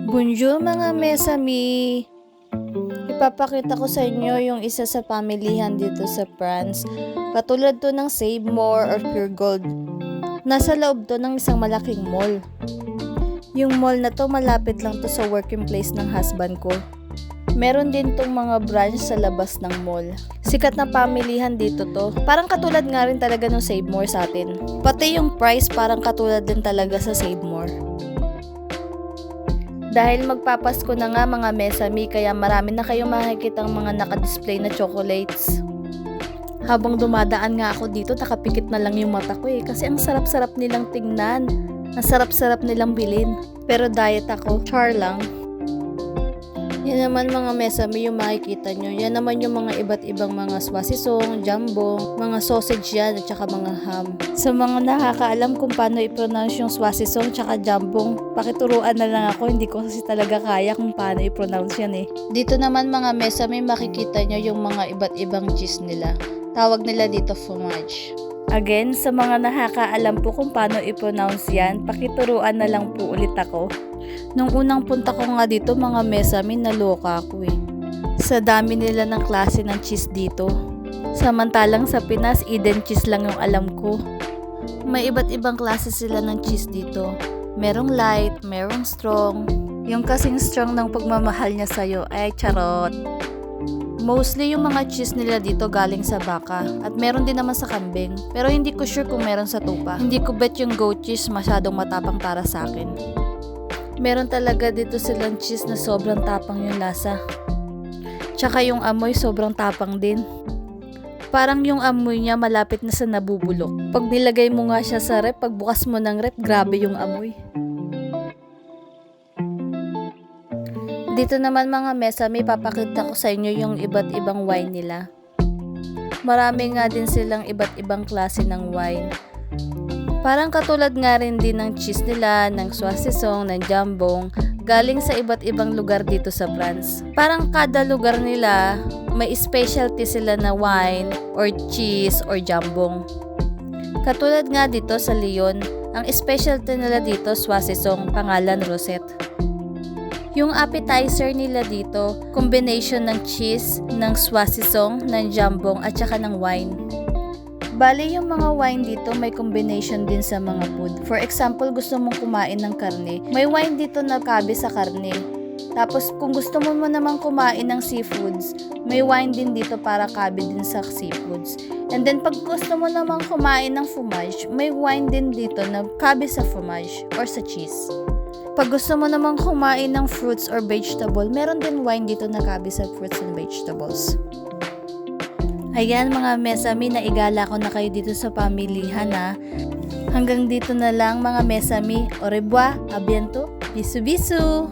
Bonjour mga mesami! Ipapakita ko sa inyo yung isa sa pamilihan dito sa France. Katulad to ng Save More or Pure Gold. Nasa loob to ng isang malaking mall. Yung mall na to malapit lang to sa working place ng husband ko. Meron din tong mga branch sa labas ng mall. Sikat na pamilihan dito to. Parang katulad nga rin talaga ng Save More sa atin. Pati yung price parang katulad din talaga sa Save More. Dahil magpapasko na nga mga mesami, kaya marami na kayong makikitang mga nakadisplay na chocolates. Habang dumadaan nga ako dito, nakapikit na lang yung mata ko kasi ang sarap-sarap nilang tingnan. Ang sarap-sarap nilang bilhin. Pero diet ako, char lang. Yan naman mga mesami yung makikita nyo. Yan naman yung mga iba't ibang mga swasisong, jambong, mga sausage yan at saka mga ham. Sa mga nakakaalam kung paano i-pronounce yung swasisong tsaka jambong, pakituruan na lang ako. Hindi ko kasi talaga kaya kung paano i-pronounce yan Dito naman mga mesami makikita nyo yung mga iba't ibang cheese nila. Tawag nila dito fromage. Again, sa mga nakakaalam po kung paano i-pronounce yan, pakituruan na lang po ulit ako. Nung unang punta ko nga dito mga mesami, naloka ako sa dami nila ng klase ng cheese dito. Samantalang sa Pinas, Eden cheese lang yung alam ko. May iba't ibang klase sila ng cheese dito. Merong light, merong strong. Yung kasing strong ng pagmamahal niya sa'yo, ay charot. Mostly yung mga cheese nila dito galing sa baka at meron din naman sa kambing. Pero hindi ko sure kung meron sa tupa. Hindi ko bet yung goat cheese masyadong matapang para sa akin. Meron talaga dito silang cheese na sobrang tapang yung lasa. Tsaka yung amoy sobrang tapang din. Parang yung amoy niya malapit na sa nabubulok. Pag nilagay mo nga siya sa rep, pagbukas mo ng rep, grabe yung amoy. Dito naman mga mesami, papakita ko sa inyo yung iba't ibang wine nila. Marami nga din silang iba't ibang klase ng wine. Parang katulad nga rin din ng cheese nila, ng swasisong, ng jambong, galing sa iba't ibang lugar dito sa France. Parang kada lugar nila, may specialty sila na wine, or cheese, or jambong. Katulad nga dito sa Lyon, ang specialty nila dito, swasisong, pangalan Rosette. Yung appetizer nila dito, combination ng cheese, ng swasisong, ng jambong, at saka ng wine. Bali yung mga wine dito may combination din sa mga food. For example, gusto mong kumain ng karne, may wine dito na kabi sa karne. Tapos kung gusto mo naman kumain ng seafoods, may wine din dito para kabi din sa seafoods. And then pag gusto mo naman kumain ng fromage, may wine din dito na kabi sa fromage or sa cheese. Pag gusto mo naman kumain ng fruits or vegetable, meron din wine dito na kabi sa fruits and vegetables. Ayan mga mesami, naigala ko na kayo dito sa pamilihan Hanggang dito na lang mga mesami. Au revoir, a bientôt, bisu bisu!